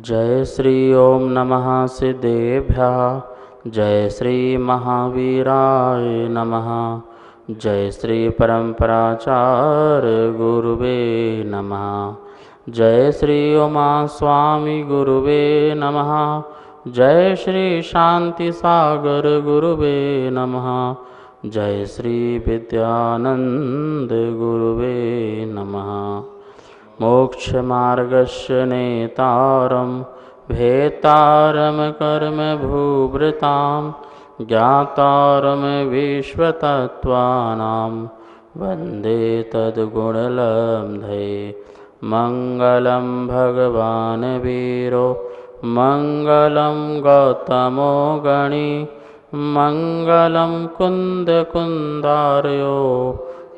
जय श्री ओम नमः सिद्धेभ्यः। जय श्री महावीराय नमः। जय श्री परम्पराचार्य गुरुवे नमः। जय श्री उमा स्वामी गुरुवे नमः। जय श्री शांति सागर गुरुवे नमः। जय श्री विद्यानंद गुरुवे नमः। मोक्षमार्गस्य नेतारं भेतारं कर्म भूभृतां ज्ञातारं विश्वतत्त्वानां वन्दे तद्गुणलब्धये। मङ्गलं भगवान् वीरो मङ्गलं गौतमो गणी मङ्गलं कुन्दकुन्दार्यो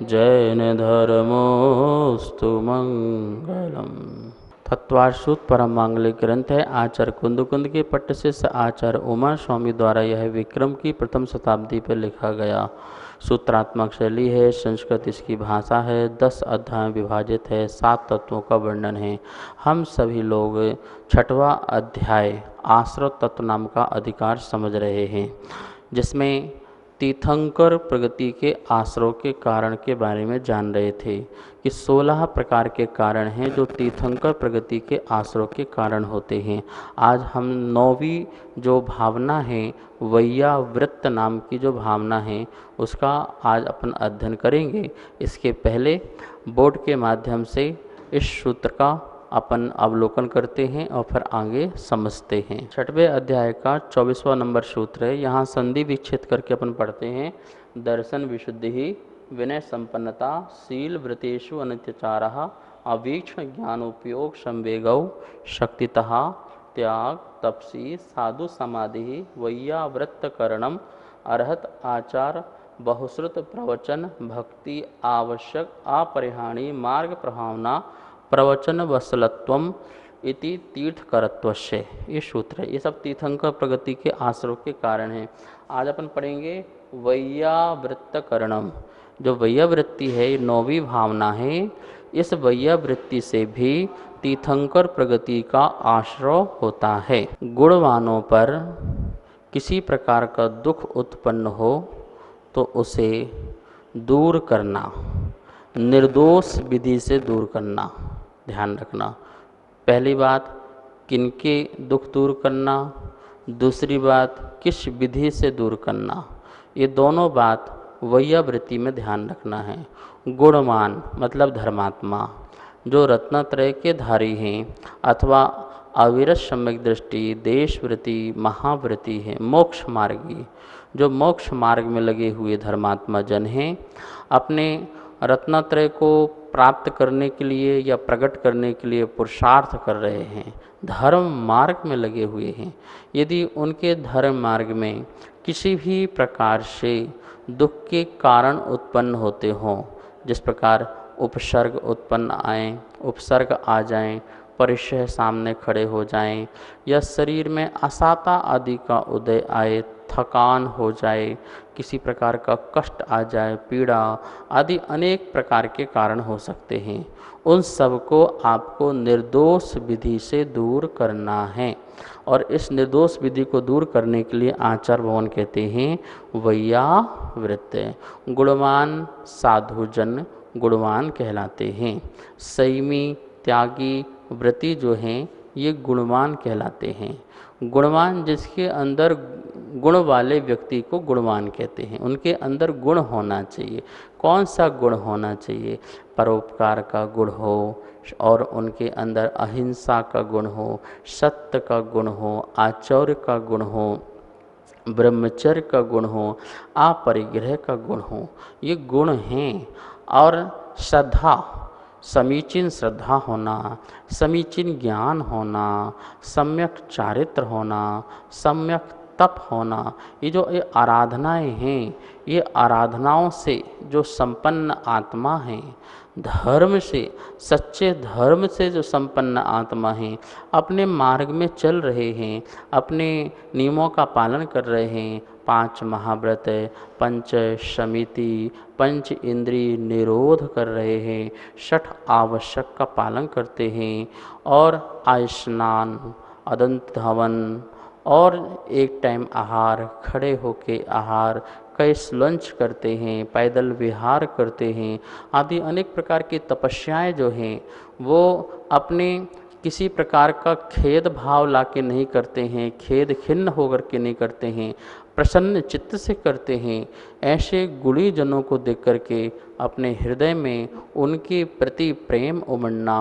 जैन धर्मोस्तु मंगलम। तत्वार्षूत परम मांगलिक ग्रंथ है। आचार्य कुंद के पट्ट से आचार्य उमा स्वामी द्वारा यह विक्रम की प्रथम शताब्दी पर लिखा गया सूत्रात्मक शैली है। संस्कृत इसकी भाषा है। 10 अध्याय विभाजित है। 7 तत्वों का वर्णन है। हम सभी लोग 6वां अध्याय आश्रव तत्व नाम का अधिकार समझ रहे हैं, जिसमें तीर्थंकर प्रगति के आश्रव के कारण के बारे में जान रहे थे कि 16 प्रकार के कारण हैं जो तीर्थंकर प्रगति के आश्रव के कारण होते हैं। आज हम 9वीं जो भावना है वैयावृत्त नाम की जो भावना है उसका आज अपन अध्ययन करेंगे। इसके पहले बोर्ड के माध्यम से इस सूत्र का अपन अवलोकन करते हैं और फिर आगे समझते हैं। 6वें अध्याय का 24वां नंबर सूत्र है। यहाँ संधि विच्छेद करके अपन पढ़ते हैं। दर्शन विशुद्धि ही विनय संपन्नता शील व्रतेषु अनत्याचारः अवीक्षण ज्ञान उपयोग संवेगौ शक्तितः त्याग तपसी साधु समाधि वैयावृत्तकरणम अर्हत आचार बहुश्रुत प्रवचन भक्ति आवश्यक अपरिहाणी मार्ग प्रभावना प्रवचन वसलत्वम इति तीर्थकरत्वस्य। ये सूत्र है। ये सब तीर्थंकर प्रगति के आश्रव के कारण हैं। आज अपन पढ़ेंगे वैयावृत्तकरणम। जो वैयावृत्ति है ये 9वीं भावना है। इस वैयावृत्ति से भी तीर्थंकर प्रगति का आश्रव होता है। गुणवानों पर किसी प्रकार का दुख उत्पन्न हो तो उसे दूर करना, निर्दोष विधि से दूर करना। ध्यान रखना, पहली बात किनके दुख दूर करना, दूसरी बात किस विधि से दूर करना, ये दोनों बात वैयावृत्ति में ध्यान रखना है। गुणवान मतलब धर्मात्मा, जो रत्नत्रय के धारी हैं अथवा अविरत सम्यक दृष्टि देशवृत्ति महावृत्ति है। मोक्ष मार्गी, जो मोक्ष मार्ग में लगे हुए धर्मात्मा जन हैं, अपने रत्नत्रय को प्राप्त करने के लिए या प्रकट करने के लिए पुरुषार्थ कर रहे हैं, धर्म मार्ग में लगे हुए हैं। यदि उनके धर्म मार्ग में किसी भी प्रकार से दुख के कारण उत्पन्न होते हों, जिस प्रकार उपसर्ग उत्पन्न आए, उपसर्ग आ जाएं, परिचय सामने खड़े हो जाएं, या शरीर में असाता आदि का उदय आए, थकान हो जाए, किसी प्रकार का कष्ट आ जाए, पीड़ा आदि अनेक प्रकार के कारण हो सकते हैं। उन सब को आपको निर्दोष विधि से दूर करना है। और इस निर्दोष विधि को दूर करने के लिए आचार्य भगवान कहते हैं वैयावृत्त। गुणवान साधुजन गुणवान कहलाते हैं। संयमी त्यागी व्रती जो हैं ये गुणवान कहलाते हैं। गुणवान जिसके अंदर गुण वाले व्यक्ति को गुणवान कहते हैं। उनके अंदर गुण होना चाहिए। कौन सा गुण होना चाहिए? परोपकार का गुण हो, और उनके अंदर अहिंसा का गुण हो, सत्य का गुण हो, आचौर्य का गुण हो, ब्रह्मचर्य का गुण हो, अपरिग्रह का गुण हो। ये गुण हैं। और श्रद्धा, समीचीन श्रद्धा होना, समीचीन ज्ञान होना, सम्यक चारित्र होना, सम्यक तप होना, ये जो ये आराधनाएं हैं, ये आराधनाओं से जो संपन्न आत्मा हैं, धर्म से, सच्चे धर्म से जो संपन्न आत्मा हैं, अपने मार्ग में चल रहे हैं, अपने नियमों का पालन कर रहे हैं, 5 महाव्रत, पंच समिति, पंच इंद्रिय निरोध कर रहे हैं, 6 आवश्यक का पालन करते हैं, और आय स्नान अदंत हवन और एक टाइम आहार, खड़े होके आहार, कई लंच करते हैं, पैदल विहार करते हैं, आदि अनेक प्रकार की तपस्याएं जो हैं वो अपने किसी प्रकार का खेद भाव लाके नहीं करते हैं, खेद खिन्न होकर के नहीं करते हैं, प्रसन्न चित्त से करते हैं। ऐसे गुणी जनों को देख करके अपने हृदय में उनके प्रति प्रेम उमड़ना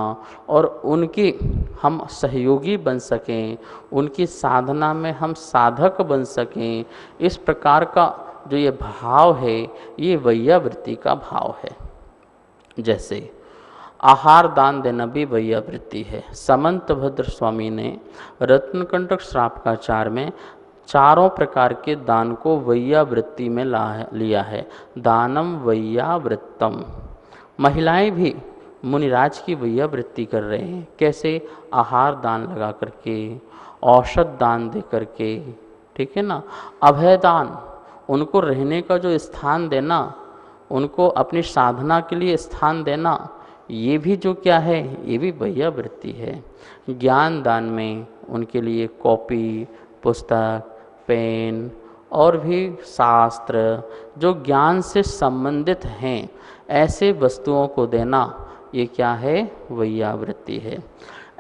और उनके हम सहयोगी बन सकें, उनकी साधना में हम साधक बन सकें, इस प्रकार का जो ये भाव है ये वैयावृत्ति का भाव है। जैसे आहार दान देना भी वैयावृत्ति है। समंत भद्र स्वामी ने रत्नकंटक श्रापकाचार में चारों प्रकार के दान को वैयावृत्ति में लिया है। दानम वैयावृत्तम। महिलाएं भी मुनिराज की वैयावृत्ति कर रहे हैं। कैसे? आहार दान लगा करके, औषध दान दे करके, ठीक है ना, अभय दान, उनको रहने का जो स्थान देना, उनको अपनी साधना के लिए स्थान देना, ये भी जो क्या है, ये भी वैयावृत्ति है। ज्ञान दान में उनके लिए कॉपी, पुस्तक, पेन और भी शास्त्र जो ज्ञान से संबंधित हैं, ऐसे वस्तुओं को देना, ये क्या है, वैयावृत्ति है।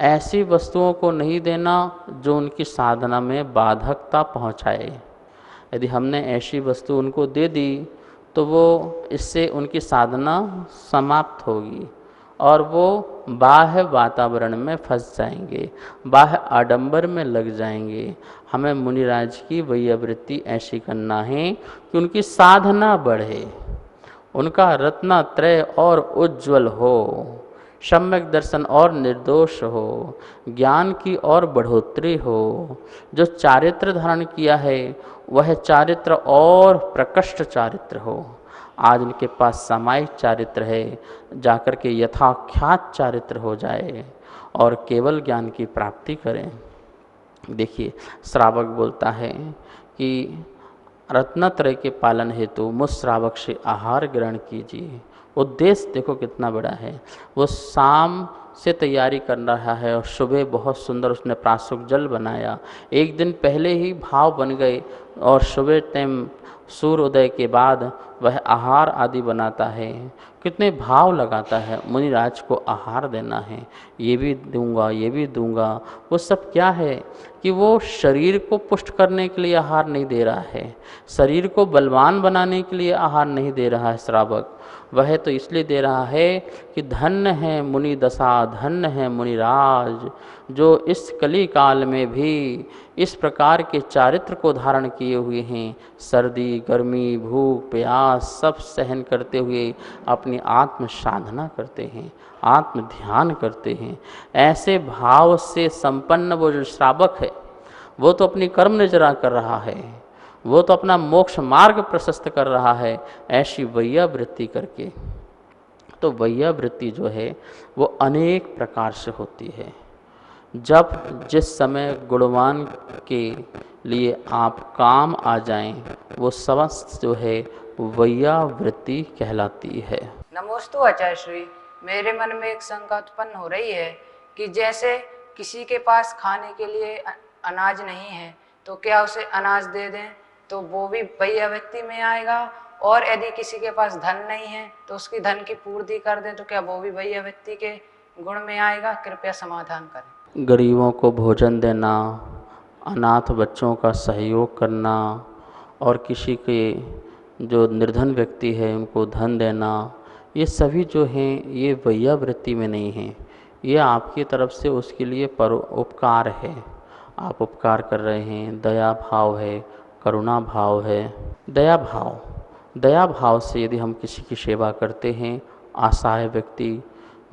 ऐसी वस्तुओं को नहीं देना जो उनकी साधना में बाधकता पहुंचाए। यदि हमने ऐसी वस्तु उनको दे दी तो वो इससे उनकी साधना समाप्त होगी और वो बाह्य वातावरण में फंस जाएंगे, बाह्य आडंबर में लग जाएंगे। हमें मुनिराज की वैयावृत्ति ऐसी करना है कि उनकी साधना बढ़े, उनका रत्नत्रय और उज्जवल हो, सम्यक दर्शन और निर्दोष हो, ज्ञान की और बढ़ोतरी हो, जो चारित्र धारण किया है वह चारित्र और प्रकृष्ट चारित्र हो। आज उनके पास सामायिक चारित्र है, जाकर के यथाख्यात चारित्र हो जाए और केवल ज्ञान की प्राप्ति करें। देखिए, श्रावक बोलता है कि रत्नत्रय के पालन हेतु मुझ श्रावक से आहार ग्रहण कीजिए। उद्देश्य देखो कितना बड़ा है। वो शाम से तैयारी कर रहा है और सुबह बहुत सुंदर उसने प्राशुक जल बनाया। एक दिन पहले ही भाव बन गए और सुबह टाइम सूर्योदय के बाद वह आहार आदि बनाता है। कितने भाव लगाता है, मुनिराज को आहार देना है, ये भी दूंगा, ये भी दूंगा। वो सब क्या है कि वो शरीर को पुष्ट करने के लिए आहार नहीं दे रहा है, शरीर को बलवान बनाने के लिए आहार नहीं दे रहा है श्रावक। वह तो इसलिए दे रहा है कि धन्य है मुनि दशा, धन्य है मुनिराज, जो इस कली काल में भी इस प्रकार के चारित्र को धारण किए हुए हैं। सर्दी, गर्मी, भूख, प्यास सब सहन करते हुए अपनी आत्म साधना करते हैं, आत्म ध्यान करते हैं। ऐसे भाव से संपन्न वो जो श्रावक है, वो तो अपनी कर्म निर्जरा कर रहा है, वो तो अपना मोक्ष मार्ग प्रशस्त कर रहा है, ऐसी वैयावृत्ति करके। तो वैयावृत्ति जो है वो अनेक प्रकार से होती है। जब जिस समय गुणवान के लिए आप काम आ जाएं, वो समस्त जो है वैयावृत्ति कहलाती है। नमोस्तु आचार्य श्री। मेरे मन में एक शंका उत्पन्न हो रही है कि जैसे किसी के पास खाने के लिए अनाज नहीं है तो क्या उसे अनाज दे दें तो वो भी वैयावृत्ति में आएगा, और यदि किसी के पास धन नहीं है तो उसकी धन की पूर्ति कर दें तो क्या वो भी वैयावृत्ति के गुण में आएगा? कृपया समाधान करें। गरीबों को भोजन देना, अनाथ बच्चों का सहयोग करना और किसी के जो निर्धन व्यक्ति है उनको धन देना, ये सभी जो हैं ये वैयावृत्ति में नहीं हैं। ये आपकी तरफ से उसके लिए उपकार है, आप उपकार कर रहे हैं, दया भाव है, करुणा भाव है। दया भाव से यदि हम किसी की सेवा करते हैं, असहाय व्यक्ति,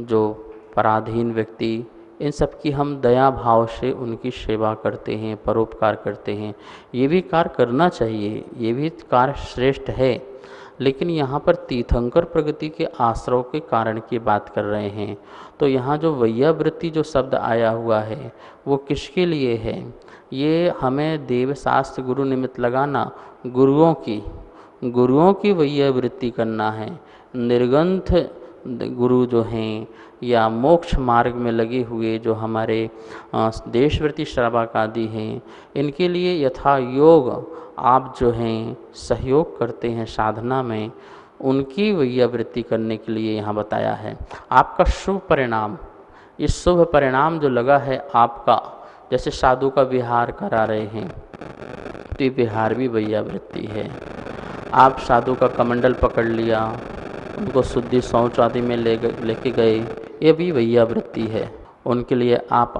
जो पराधीन व्यक्ति, इन सब की हम दया भाव से उनकी सेवा करते हैं, परोपकार करते हैं, ये भी कार्य करना चाहिए, ये भी कार्य श्रेष्ठ है। लेकिन यहाँ पर तीर्थंकर प्रगति के आश्रव के कारण की बात कर रहे हैं। तो यहाँ जो वैयावृत्ति जो शब्द आया हुआ है वो किसके लिए है? ये हमें देवशास्त्र गुरु निमित्त लगाना, गुरुओं की वैयावृत्ति करना है। निर्ग्रंथ गुरु जो हैं या मोक्ष मार्ग में लगे हुए जो हमारे देशव्रती श्रावक आदि हैं, इनके लिए यथा योग आप जो हैं सहयोग करते हैं साधना में, उनकी वैयावृत्ति करने के लिए यहाँ बताया है। आपका शुभ परिणाम, इस शुभ परिणाम जो लगा है आपका, जैसे साधु का विहार करा रहे हैं तो ये विहार भी वैयावृत्ति है। आप साधु का कमंडल पकड़ लिया, उनको शुद्धि शौच आदि में लेके गए, ये भी वैयावृत्ति है। उनके लिए आप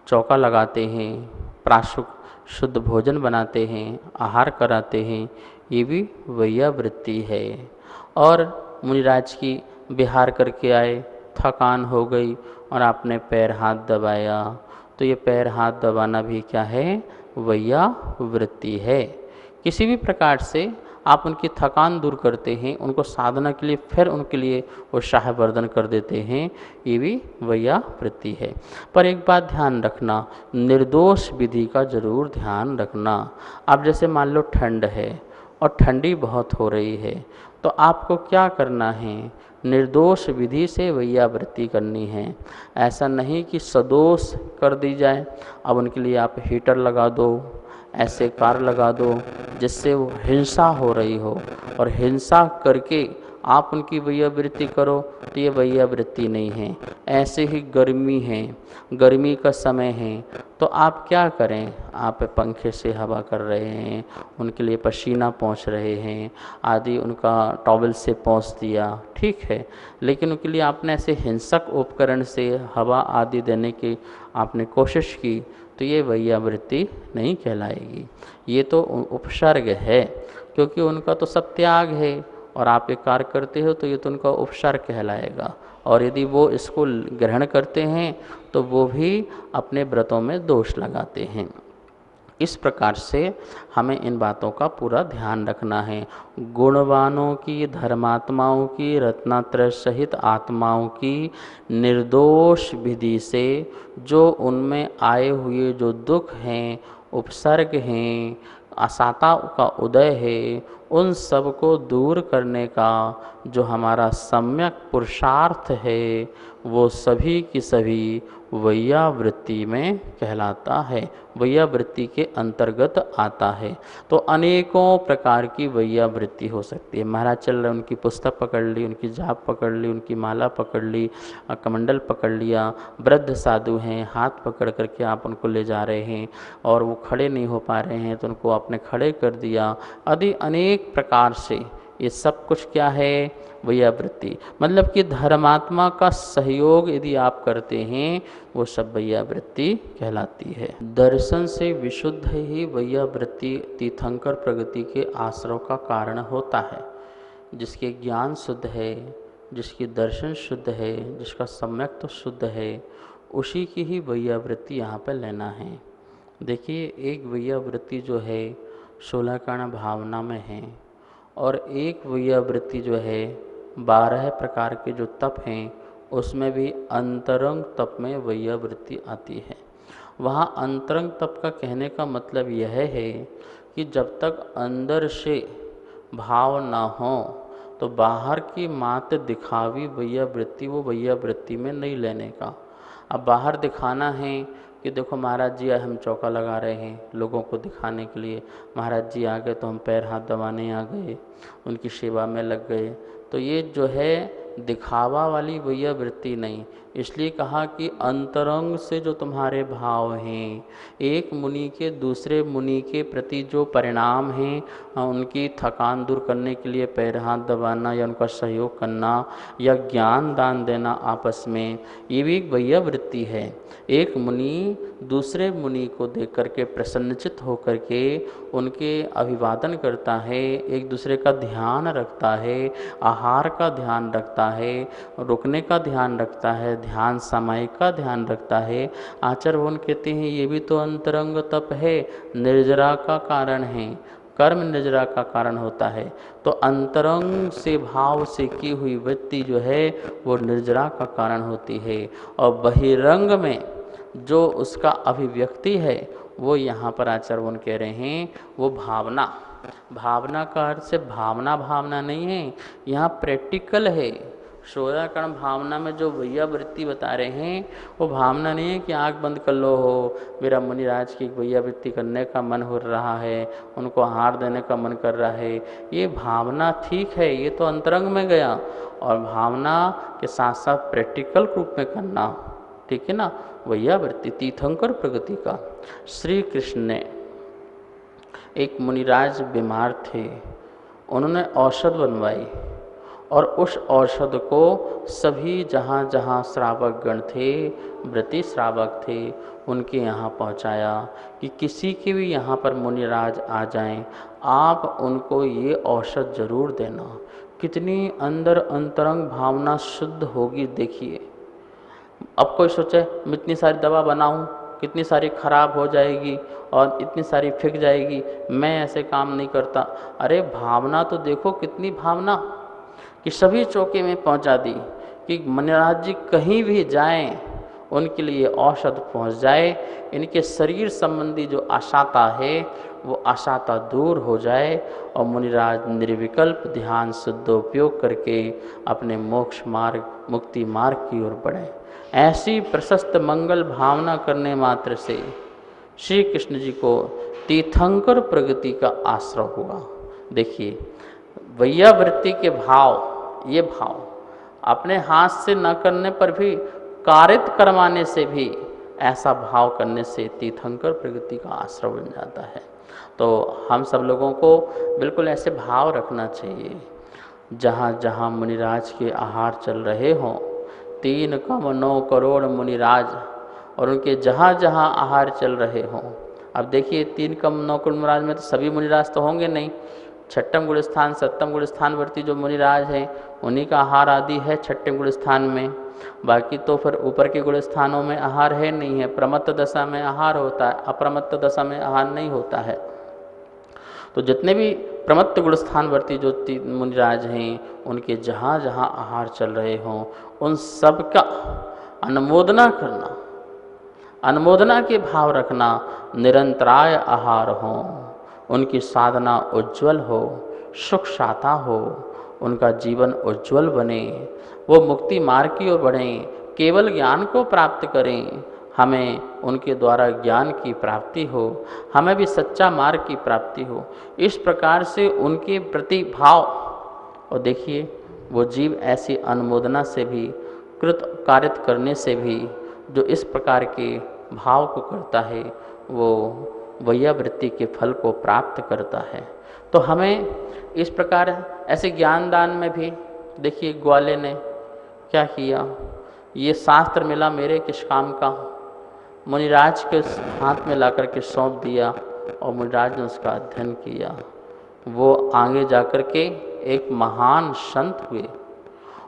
चौका लगाते हैं, प्राशुक शुद्ध भोजन बनाते हैं, आहार कराते हैं, ये भी वैयावृत्ति है। और मुनिराज की विहार करके आए, थकान हो गई और आपने पैर हाथ दबाया, तो ये पैर हाथ दबाना भी क्या है? वैयावृत्ति है। किसी भी प्रकार से आप उनकी थकान दूर करते हैं, उनको साधना के लिए फिर उनके लिए उत्साहवर्धन कर देते हैं, ये भी वैयावृत्ति है। पर एक बात ध्यान रखना, निर्दोष विधि का जरूर ध्यान रखना। अब जैसे मान लो ठंड है और ठंडी बहुत हो रही है, तो आपको क्या करना है? निर्दोष विधि से वैयावृत्ति करनी है। ऐसा नहीं कि सदोष कर दी जाए। अब उनके लिए आप हीटर लगा दो, ऐसे कार लगा दो जिससे वो हिंसा हो रही हो, और हिंसा करके आप उनकी वैयावृत्ति करो तो ये वैयावृत्ति नहीं है। ऐसे ही गर्मी है, गर्मी का समय है, तो आप क्या करें? आप पंखे से हवा कर रहे हैं, उनके लिए पसीना पहुँच रहे हैं आदि, उनका टॉवल से पहुँच दिया, ठीक है, लेकिन उनके लिए आपने ऐसे हिंसक उपकरण से हवा आदि देने की आपने कोशिश की, तो ये वैयावृत्ति नहीं कहलाएगी। ये तो उपसर्ग है, क्योंकि उनका तो सब त्याग है और आप एक कार्य करते हो, तो ये तो उनका उपसर्ग कहलाएगा। और यदि वो इसको ग्रहण करते हैं तो वो भी अपने व्रतों में दोष लगाते हैं। इस प्रकार से हमें इन बातों का पूरा ध्यान रखना है। गुणवानों की, धर्मात्माओं की, रत्नात्रय सहित आत्माओं की निर्दोष विधि से जो उनमें आए हुए जो दुख हैं, उपसर्ग हैं, असाता का उदय है, उन सब को दूर करने का जो हमारा सम्यक पुरुषार्थ है, वो सभी की सभी वैयावृत्ति में कहलाता है, वैयावृत्ति के अंतर्गत आता है। तो अनेकों प्रकार की वैयावृत्ति हो सकती है। महाराज चल रहे, उनकी पुस्तक पकड़ ली, उनकी जाप पकड़ ली, उनकी माला पकड़ ली, कमंडल पकड़ लिया, वृद्ध साधु हैं, हाथ पकड़ करके आप उनको ले जा रहे हैं और वो खड़े नहीं हो पा रहे हैं तो उनको आपने खड़े कर दिया आदि अनेक प्रकार से। ये सब कुछ क्या है? वैयावृत्ति। मतलब कि धर्मात्मा का सहयोग यदि आप करते हैं, वो सब वैयावृत्ति कहलाती है। दर्शन से विशुद्ध ही वैयावृत्ति तीर्थंकर प्रगति के आश्रय का कारण होता है। जिसके ज्ञान शुद्ध है, जिसकी दर्शन शुद्ध है, जिसका सम्यक तो शुद्ध है, उसी की ही वैयावृत्ति यहाँ पर लेना है। देखिए, एक वैयावृत्ति जो है 16 कारण भावना में है, और एक वैयावृत्ति जो है 12 प्रकार के जो तप हैं उसमें भी अंतरंग तप में वैयावृत्ति आती है। वहाँ अंतरंग तप का कहने का मतलब यह है कि जब तक अंदर से भाव ना हो तो बाहर की मात्र दिखावी वैयावृत्ति, वो वैयावृत्ति में नहीं लेने का। अब बाहर दिखाना है कि देखो महाराज जी हम चौका लगा रहे हैं, लोगों को दिखाने के लिए। महाराज जी आ गए तो हम पैर हाथ दबाने आ गए, उनकी सेवा में लग गए, तो ये जो है दिखावा वाली वैयावृत्ति नहीं। इसलिए कहा कि अंतरंग से जो तुम्हारे भाव हैं, एक मुनि के दूसरे मुनि के प्रति जो परिणाम हैं, उनकी थकान दूर करने के लिए पैर हाथ दबाना या उनका सहयोग करना या ज्ञान दान देना आपस में, ये भी एक वैयावृत्ति है। एक मुनि दूसरे मुनि को देख करके प्रसन्नचित होकर के उनके अभिवादन करता है, एक दूसरे का ध्यान रखता है, आहार का ध्यान रखता है, रुकने का ध्यान रखता है, ध्यान समय का ध्यान रखता है। आचर्यवन कहते हैं ये भी तो अंतरंग तप है, निर्जरा का कारण है, कर्म निर्जरा का कारण होता है। तो अंतरंग से भाव से की हुई वृत्ति जो है वो निर्जरा का कारण होती है, और बहिरंग में जो उसका अभिव्यक्ति है वो यहाँ पर आचर्यवन कह रहे हैं वो भावना। भावना का अर्थ से भावना भावना नहीं है, यहाँ प्रैक्टिकल है, सोयाकरण भावना में जो भैया वृत्ति बता रहे हैं वो भावना नहीं है कि आंख बंद कर लो हो, मेरा मुनिराज की भैया वृत्ति करने का मन हो रहा है, उनको आहार देने का मन कर रहा है। ये भावना ठीक है, ये तो अंतरंग में गया, और भावना के साथ साथ प्रैक्टिकल रूप में करना, ठीक है ना। भैया वृत्ति तीर्थंकर प्रगति का। श्री कृष्ण ने, एक मुनिराज बीमार थे, उन्होंने औषध बनवाई और उस औषध को सभी जहाँ जहाँ श्रावक गण थे, व्रती श्रावक थे, उनके यहाँ पहुँचाया कि किसी के भी यहाँ पर मुनिराज आ जाएं, आप उनको ये औषध जरूर देना। कितनी अंदर अंतरंग भावना शुद्ध होगी देखिए। अब कोई सोचे मैं इतनी सारी दवा बनाऊं, कितनी सारी खराब हो जाएगी और इतनी सारी फिक जाएगी, मैं ऐसे काम नहीं करता। अरे भावना तो देखो, कितनी भावना कि सभी चौके में पहुंचा दी कि मुनिराज जी कहीं भी जाएं उनके लिए औषध पहुंच जाए, इनके शरीर संबंधी जो अशाता है वो अशाता दूर हो जाए और मुनिराज निर्विकल्प ध्यान शुद्ध उपयोग करके अपने मोक्ष मार्ग, मुक्ति मार्ग की ओर बढ़े। ऐसी प्रशस्त मंगल भावना करने मात्र से श्री कृष्ण जी को तीर्थंकर प्रगति का आश्रय हुआ। देखिए भैया वृत्ति के भाव, ये भाव अपने हाथ से न करने पर भी, कारित करवाने से भी, ऐसा भाव करने से तीर्थंकर प्रगति का आश्रय बन जाता है। तो हम सब लोगों को बिल्कुल ऐसे भाव रखना चाहिए, जहाँ जहाँ मुनिराज के आहार चल रहे हों, 3,9 करोड़ मुनिराज और उनके जहाँ जहाँ आहार चल रहे हों। अब देखिए 3,9 करोड़ मुनिराज में तो सभी मुनिराज तो होंगे नहीं, छठम गुण स्थान सप्तम गुण स्थान वर्ती जो मुनिराज हैं उन्हीं का आहार आदि है छठे गुण स्थान में। बाकी तो फिर ऊपर के गुण स्थानों में आहार है नहीं है। प्रमत्त दशा में आहार होता है, अप्रमत्त दशा में आहार नहीं होता है। तो जितने भी प्रमत्त गुण स्थान वर्ती जो मुनिराज हैं उनके जहाँ जहाँ आहार चल रहे हों उन सब का अनुमोदना करना, अनुमोदना के भाव रखना, निरंतराय आहार हो, उनकी साधना उज्जवल हो, सुख शाता हो, उनका जीवन उज्जवल बने, वो मुक्ति मार्ग की ओर बढ़ें, केवल ज्ञान को प्राप्त करें, हमें उनके द्वारा ज्ञान की प्राप्ति हो, हमें भी सच्चा मार्ग की प्राप्ति हो। इस प्रकार से उनके प्रति भाव, और देखिए वो जीव ऐसी अनुमोदना से भी, कृत कारित करने से भी, जो इस प्रकार के भाव को करता है वो वैया वृत्ति के फल को प्राप्त करता है। तो हमें इस प्रकार ऐसे ज्ञान दान में भी देखिए ग्वाले ने क्या किया, ये शास्त्र मिला मेरे किस काम का, मुनिराज के हाथ में ला कर के सौंप दिया और मुनिराज ने उसका अध्ययन किया। वो आगे जाकर के एक महान संत हुए।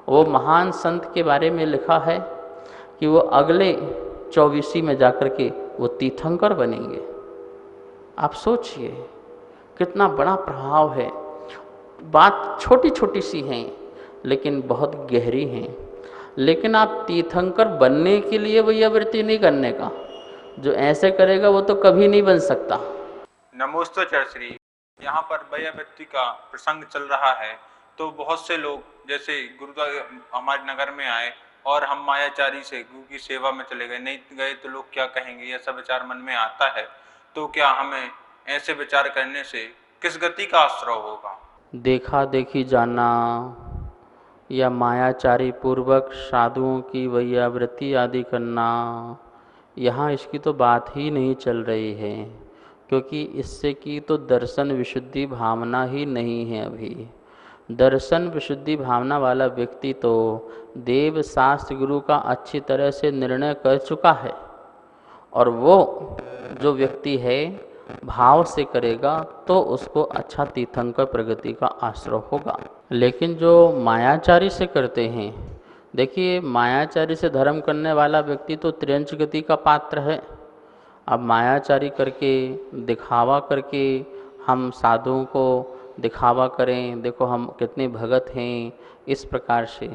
वो महान संत के बारे में लिखा है कि वो अगले 24 में जाकर के वो तीर्थंकर बनेंगे। आप सोचिए कितना बड़ा प्रभाव है। बात छोटी छोटी सी हैं लेकिन बहुत गहरी हैं। लेकिन आप तीर्थंकर बनने के लिए भैया वृत्ति नहीं करने का, जो ऐसे करेगा वो तो कभी नहीं बन सकता। नमोस्तु श्री। यहाँ पर भैया वृत्ति का प्रसंग चल रहा है तो बहुत से लोग जैसे गुरुद्वारा हमारे नगर में आए और हम मायाचारी से गुरु की सेवा में चले गए, नहीं गए तो लोग क्या कहेंगे, ऐसा विचार मन में आता है। तो क्या हमें ऐसे विचार करने से किस गति का आश्रय होगा? देखा देखी जाना या मायाचारी पूर्वक साधुओं की वैयावृत्ति आदि करना, यहाँ इसकी तो बात ही नहीं चल रही है, क्योंकि इससे की तो दर्शन विशुद्धि भावना ही नहीं है। अभी दर्शन विशुद्धि भावना वाला व्यक्ति तो देव शास्त्र गुरु का अच्छी तरह से निर्णय कर चुका है, और वो जो व्यक्ति है भाव से करेगा तो उसको अच्छा तीर्थंकर प्रगति का आश्रय होगा। लेकिन जो मायाचारी से करते हैं, देखिए मायाचारी से धर्म करने वाला व्यक्ति तो त्रियंच गति का पात्र है। अब मायाचारी करके दिखावा करके हम साधुओं को दिखावा करें, देखो हम कितने भगत हैं, इस प्रकार से।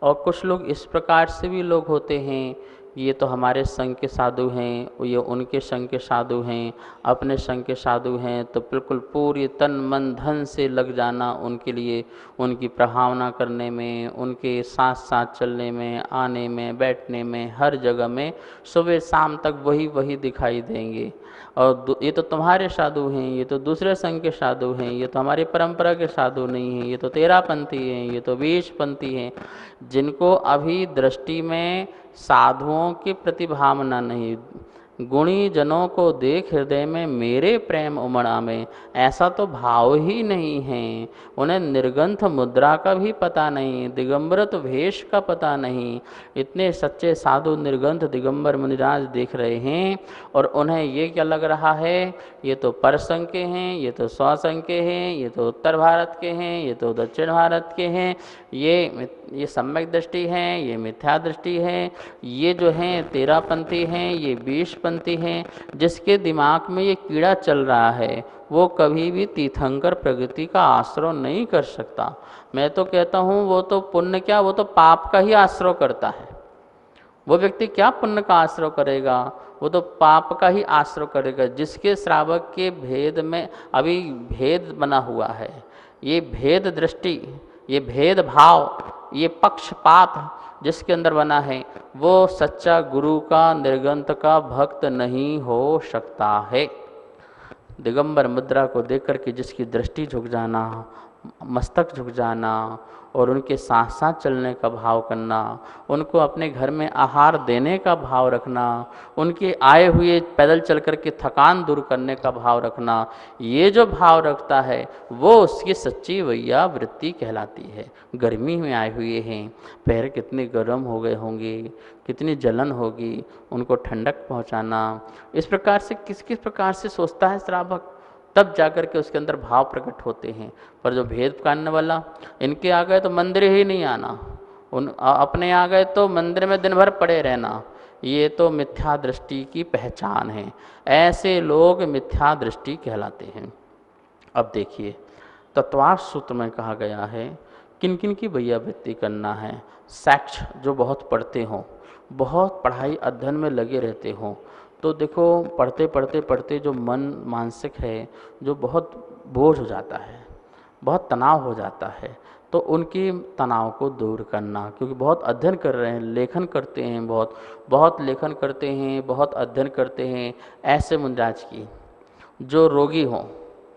और कुछ लोग इस प्रकार से भी लोग होते हैं ये तो हमारे संघ के साधु हैं, ये उनके संघ के साधु हैं, अपने संघ के साधु हैं, तो बिल्कुल पूरी तन मन धन से लग जाना उनके लिए, उनकी प्रभावना करने में, उनके साथ साथ चलने में, आने में, बैठने में, हर जगह में सुबह शाम तक वही वही दिखाई देंगे। और ये तो तुम्हारे साधु हैं, ये तो दूसरे संघ के साधु हैं, ये तो हमारी परंपरा के साधु नहीं हैं, ये तो तेरापंथी हैं, ये तो बीसपंथी हैं, जिनको अभी दृष्टि में साधुओं की प्रतिभावना नहीं, गुणी जनों को देख हृदय में मेरे प्रेम उमड़ा में, ऐसा तो भाव ही नहीं है। उन्हें निर्गंथ मुद्रा का भी पता नहीं, दिगंबरत वेश का पता नहीं। इतने सच्चे साधु निर्गंथ दिगंबर मुनिराज देख रहे हैं और उन्हें ये क्या लग रहा है, ये तो परसंग के हैं, ये तो स्वसंग के हैं, ये तो उत्तर भारत के हैं, ये तो दक्षिण भारत के हैं, ये सम्यक दृष्टि है, ये मिथ्या दृष्टि है, ये जो हैं तेरापंथी हैं, ये बीसपंथी हैं। जिसके दिमाग में ये कीड़ा चल रहा है वो कभी भी तीर्थंकर प्रगति का आश्रय नहीं कर सकता। मैं तो कहता हूँ वो तो पुण्य क्या, वो तो पाप का ही आश्रय करता है। वो व्यक्ति क्या पुण्य का आश्रय करेगा, वो तो पाप का ही आश्रय करेगा। जिसके श्रावक के भेद में अभी भेद बना हुआ है, ये भेद दृष्टि, ये भेदभाव, ये पक्षपात जिसके अंदर बना है, वो सच्चा गुरु का निर्गंथ का भक्त नहीं हो सकता है। दिगंबर मुद्रा को देख कर के जिसकी दृष्टि झुक जाना, मस्तक झुक जाना और उनके साथ साथ चलने का भाव करना, उनको अपने घर में आहार देने का भाव रखना, उनके आए हुए पैदल चल कर के थकान दूर करने का भाव रखना, ये जो भाव रखता है वो उसकी सच्ची वैया वृत्ति कहलाती है। गर्मी में आए हुए हैं, पैर कितने गर्म हो गए होंगे, कितनी जलन होगी, उनको ठंडक पहुंचाना, इस प्रकार से किस किस प्रकार से सोचता है श्रावक, तब जाकर के उसके अंदर भाव प्रकट होते हैं। पर जो भेद करने वाला, इनके आ गए तो मंदिर ही नहीं आना, अपने आ गए तो मंदिर में दिन भर पड़े रहना, ये तो मिथ्या दृष्टि की पहचान है। ऐसे लोग मिथ्या दृष्टि कहलाते हैं। अब देखिए तत्वार्थ सूत्र में कहा गया है किन किन की वैयावृत्ति करना है। शैक्ष जो बहुत पढ़ते हों, बहुत पढ़ाई अध्ययन में लगे रहते हों, तो देखो पढ़ते पढ़ते पढ़ते जो मन मानसिक है, जो बहुत बोझ हो जाता है, बहुत तनाव हो जाता है, तो उनकी तनाव को दूर करना, क्योंकि बहुत अध्ययन कर रहे हैं, लेखन करते हैं, बहुत बहुत लेखन करते हैं, बहुत अध्ययन करते हैं। ऐसे मुंजाज की जो रोगी हों,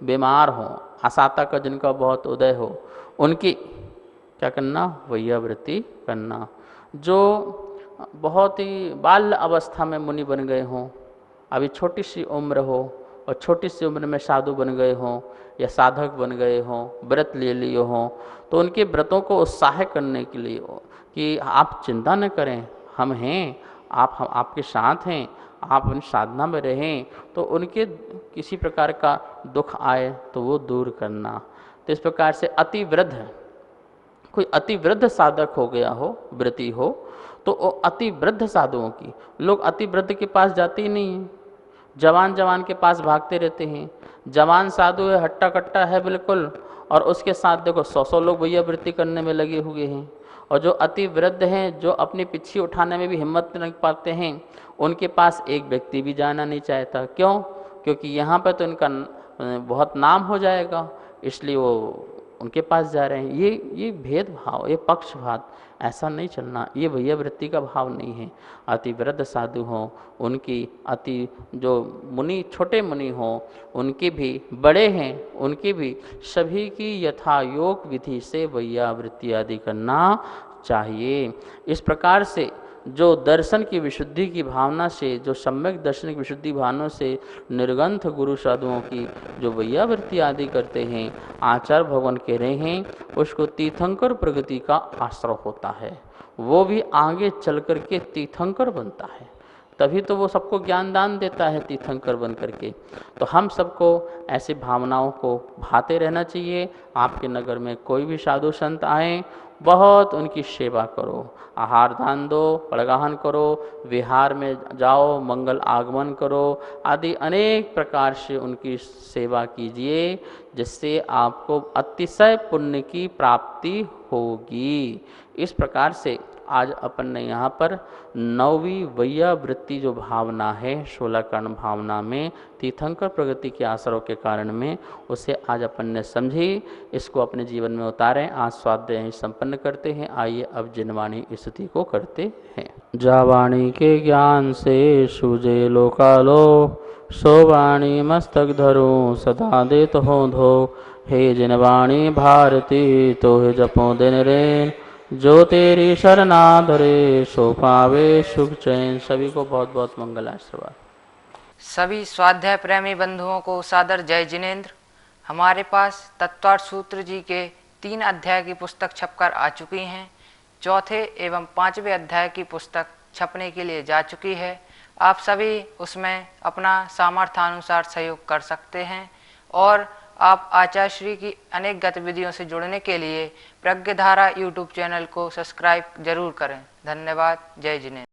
बीमार हों, आसाता का जिनका बहुत उदय हो, उनकी क्या करना, वैयावृत्ति करना। जो बहुत ही बाल्य अवस्था में मुनि बन गए हों, अभी छोटी सी उम्र हो और छोटी सी उम्र में साधु बन गए हों या साधक बन गए हों, व्रत ले लिए हों, तो उनके व्रतों को उत्साह करने के लिए कि आप चिंता न करें, हम हैं, हम आपके साथ हैं, आप उन साधना में रहें, तो उनके किसी प्रकार का दुख आए तो वो दूर करना। तो इस प्रकार से अति वृद्ध, कोई अति वृद्ध साधक हो गया हो, व्रती हो, तो वो अति वृद्ध साधुओं की, लोग अति वृद्ध के पास जाते ही नहीं हैं, जवान जवान के पास भागते रहते हैं। जवान साधु है, हट्टा कट्टा है बिल्कुल, और उसके साथ देखो 100 लोग वैयावृत्ति करने में लगे हुए हैं। और जो अति वृद्ध हैं, जो अपनी पिछी उठाने में भी हिम्मत नहीं पाते हैं, उनके पास एक व्यक्ति भी जाना नहीं चाहता। क्यों? क्योंकि यहाँ पर तो इनका बहुत नाम हो जाएगा, इसलिए वो उनके पास जा रहे हैं। ये भेदभाव, ये पक्षपात, ऐसा नहीं चलना, ये वैयावृत्ति का भाव नहीं है। अति वृद्ध साधु हों, उनकी अति जो मुनि, छोटे मुनि हों, उनके भी, बड़े हैं उनके भी, सभी की यथा योग विधि से वैयावृत्ति आदि करना चाहिए। इस प्रकार से जो दर्शन की विशुद्धि की भावना से, जो सम्यक दर्शन की विशुद्धि भावना से निर्गंथ गुरु साधुओं की जो वैयावृत्ति आदि करते हैं, आचार्य भगवान कह रहे हैं, उसको तीर्थंकर प्रगति का आश्रय होता है। वो भी आगे चल कर के तीर्थंकर बनता है, तभी तो वो सबको ज्ञान दान देता है तीर्थंकर बन करके। तो हम सबको ऐसी भावनाओं को भाते रहना चाहिए। आपके नगर में कोई भी साधु संत आए, बहुत उनकी सेवा करो, आहार दान दो, पड़गाहन करो, विहार में जाओ, मंगल आगमन करो, आदि अनेक प्रकार से उनकी सेवा कीजिए, जिससे आपको अतिशय पुण्य की प्राप्ति होगी। इस प्रकार से आज अपन ने यहाँ पर 9वीं वैया वृत्ति जो भावना है 16 कर्ण भावना में तीर्थंकर प्रगति के आसरों के कारण में, उसे आज अपन ने समझी, इसको अपने जीवन में उतारें। आज स्वाध्याय संपन्न करते हैं। आइए अब जिनवाणी स्तुति को करते हैं। जावाणी के ज्ञान से सूझे लोकालो, सो वाणी मस्तक धरूं सदा देत हो धो। हे जिनवाणी भारती तो हे जपो दिन रेन, जो तेरी शरणा धरे सो पावे सुख चैन। सभी को बहुत बहुत मंगल आशीर्वाद। सभी स्वाध्याय प्रेमी बंधुओं को सादर जय जिनेन्द्र। हमारे पास तत्वार्थ सूत्र जी के 3 अध्याय की पुस्तक छपकर आ चुकी हैं। चौथे एवं 5वें अध्याय की पुस्तक छपने के लिए जा चुकी है। आप सभी उसमें अपना सामर्थ्यानुसार सहयोग कर सकते हैं और आप आचार्य श्री की अनेक गतिविधियों से जुड़ने के लिए प्रज्ञधारा यूट्यूब चैनल को सब्सक्राइब जरूर करें। धन्यवाद। जय जिनेन्द्र।